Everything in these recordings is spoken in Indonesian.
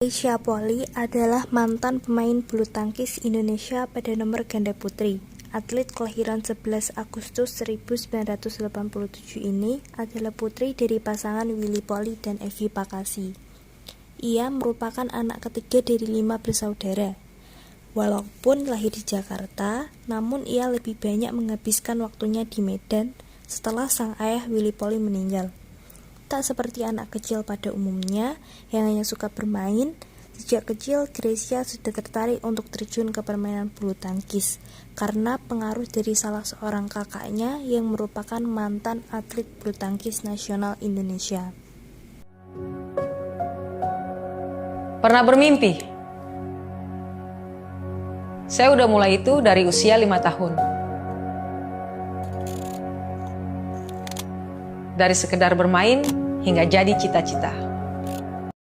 Grecia Poli adalah mantan pemain bulu tangkis Indonesia pada nomor ganda putri. Atlet kelahiran 11 Agustus 1987 ini adalah putri dari pasangan Willy Poli dan Evi Pakasi. Ia merupakan anak ketiga dari 5 bersaudara. Walaupun lahir di Jakarta, namun ia lebih banyak menghabiskan waktunya di Medan setelah sang ayah Willy Poli meninggal. Tak seperti anak kecil pada umumnya yang hanya suka bermain, sejak kecil Grecia sudah tertarik untuk terjun ke permainan bulu tangkis karena pengaruh dari salah seorang kakaknya yang merupakan mantan atlet bulu tangkis nasional Indonesia. Pernah bermimpi? Saya udah mulai itu dari usia 5 tahun. Dari sekedar bermain hingga jadi cita-cita.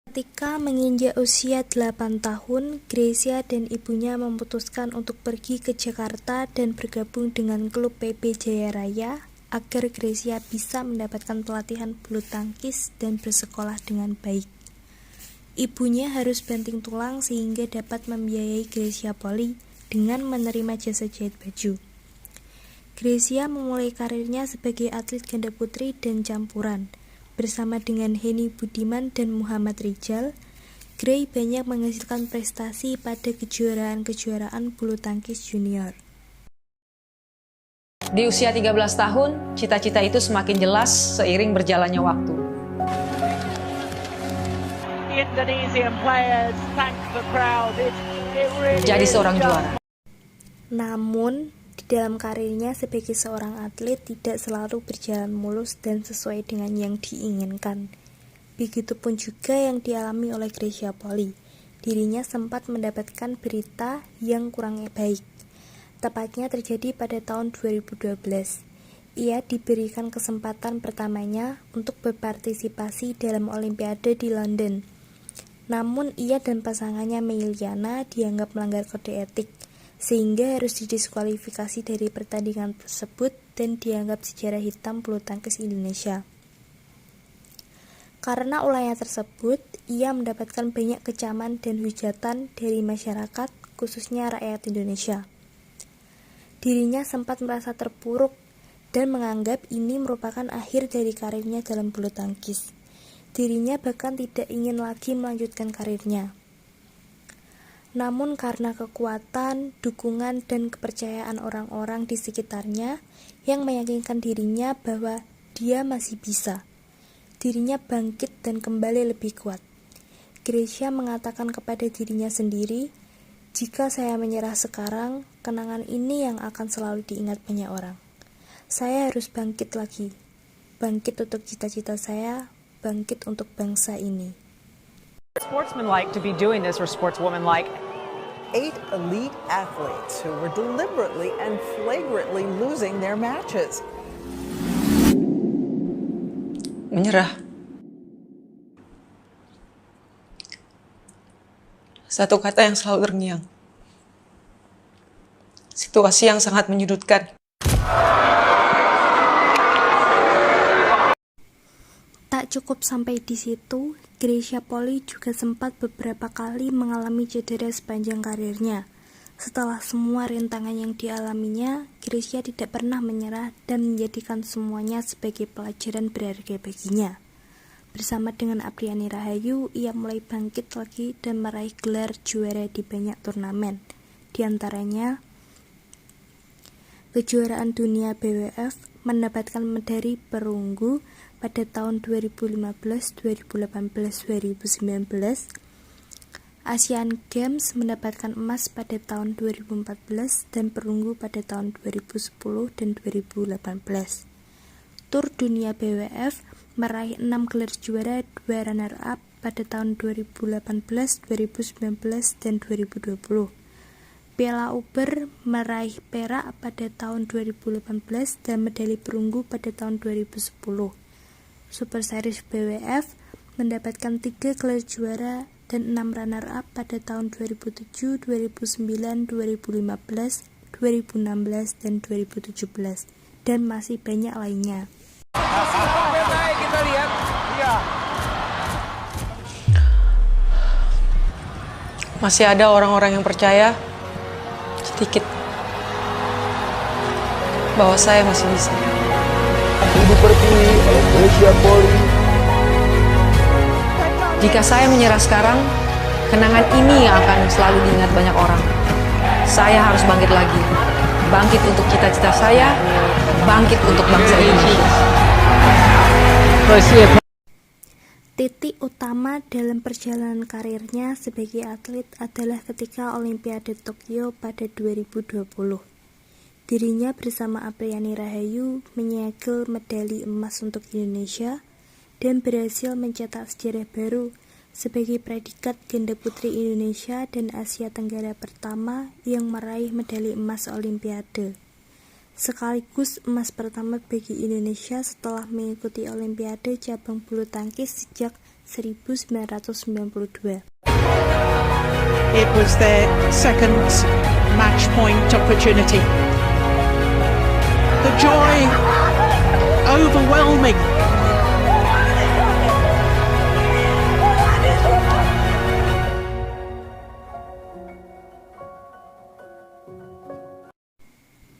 Ketika menginjak usia 8 tahun, Grecia dan ibunya memutuskan untuk pergi ke Jakarta dan bergabung dengan klub PB Jaya Raya agar Grecia bisa mendapatkan pelatihan bulu tangkis dan bersekolah dengan baik. Ibunya harus banting tulang sehingga dapat membiayai Grecia Poli dengan menerima jasa jahit baju. Grecia memulai karirnya sebagai atlet ganda putri dan campuran. Bersama dengan Henny Budiman dan Muhammad Rizal, Grey banyak menghasilkan prestasi pada kejuaraan-kejuaraan bulu tangkis junior. Di usia 13 tahun, cita-cita itu semakin jelas seiring berjalannya waktu. Jadi seorang juara. Namun, di dalam karirnya sebagai seorang atlet tidak selalu berjalan mulus dan sesuai dengan yang diinginkan. Begitupun juga yang dialami oleh Grecia Poli. Dirinya sempat mendapatkan berita yang kurang baik. Tepatnya terjadi pada tahun 2012. Ia diberikan kesempatan pertamanya untuk berpartisipasi dalam Olimpiade di London. Namun ia dan pasangannya Meiliana dianggap melanggar kode etik, sehingga harus didiskualifikasi dari pertandingan tersebut dan dianggap sejarah hitam bulu tangkis Indonesia. Karena ulahnya tersebut, ia mendapatkan banyak kecaman dan hujatan dari masyarakat, khususnya rakyat Indonesia. Dirinya sempat merasa terpuruk dan menganggap ini merupakan akhir dari karirnya dalam bulu tangkis. Dirinya bahkan tidak ingin lagi melanjutkan karirnya. Namun karena kekuatan, dukungan, dan kepercayaan orang-orang di sekitarnya yang meyakinkan dirinya bahwa dia masih bisa, dirinya bangkit dan kembali lebih kuat. Grecia mengatakan kepada dirinya sendiri, "Jika saya menyerah sekarang, kenangan ini yang akan selalu diingat banyak orang. Saya harus bangkit lagi, bangkit untuk cita-cita saya, bangkit untuk bangsa ini." Sportsman-like to be doing this, or sportswoman-like. 8 elite athletes who were deliberately and flagrantly losing their matches. Menyerah. Satu kata yang selalu terngiang. Situasi yang sangat menyudutkan. Tak cukup sampai di situ, Grecia Poli juga sempat beberapa kali mengalami cedera sepanjang karirnya. Setelah semua rintangan yang dialaminya, Grecia tidak pernah menyerah dan menjadikan semuanya sebagai pelajaran berharga baginya. Bersama dengan Apriani Rahayu, ia mulai bangkit lagi dan meraih gelar juara di banyak turnamen. Di antaranya, kejuaraan dunia BWF mendapatkan medali perunggu pada tahun 2015, 2018, 2019. Asian Games mendapatkan emas pada tahun 2014 dan perunggu pada tahun 2010 dan 2018. Tur dunia BWF meraih 6 gelar juara, 2 runner-up pada tahun 2018, 2019, dan 2020. Piala Uber meraih perak pada tahun 2018 dan medali perunggu pada tahun 2010. Super Series BWF mendapatkan 3 gelar juara dan 6 runner-up pada tahun 2007, 2009, 2015, 2016, dan 2017, dan masih banyak lainnya. Kita lihat, Masih ada orang-orang yang percaya sedikit bahwa saya masih bisa. Ibu Pertiwi, Indonesia Poli. Jika saya menyerah sekarang, kenangan ini yang akan selalu diingat banyak orang. Saya harus bangkit lagi. Bangkit untuk cita-cita saya, bangkit untuk bangsa Indonesia. Titik utama dalam perjalanan karirnya sebagai atlet adalah ketika Olimpiade Tokyo pada 2020. Dirinya bersama Apriani Rahayu menyegel medali emas untuk Indonesia dan berhasil mencetak sejarah baru sebagai predikat ganda putri Indonesia dan Asia Tenggara pertama yang meraih medali emas Olimpiade. Sekaligus emas pertama bagi Indonesia setelah mengikuti Olimpiade cabang bulu tangkis sejak 1992. It was their second match point opportunity. The joy overwhelming.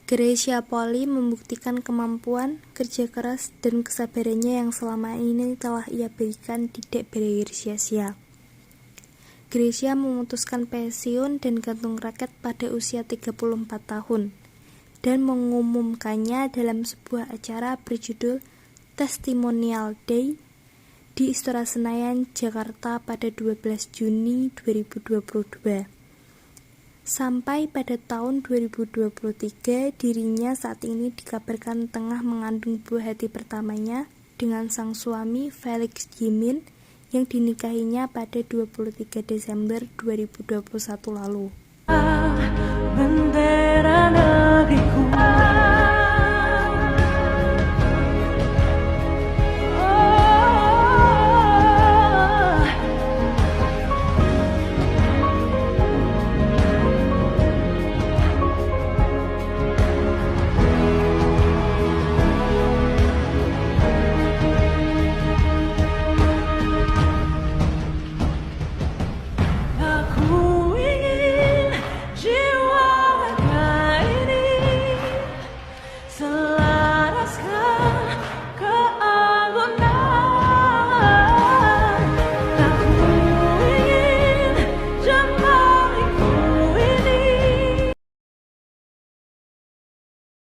Greysia Poli membuktikan kemampuan, kerja keras, dan kesabarannya yang selama ini telah ia berikan tidak berakhir sia-sia. Greysia memutuskan pensiun dan gantung raket pada usia 34 tahun dan mengumumkannya dalam sebuah acara berjudul Testimonial Day di Istora Senayan, Jakarta pada 12 Juni 2022. Sampai pada tahun 2023, dirinya saat ini dikabarkan tengah mengandung buah hati pertamanya dengan sang suami Felix Jimin yang dinikahinya pada 23 Desember 2021 lalu. Bendera negeriku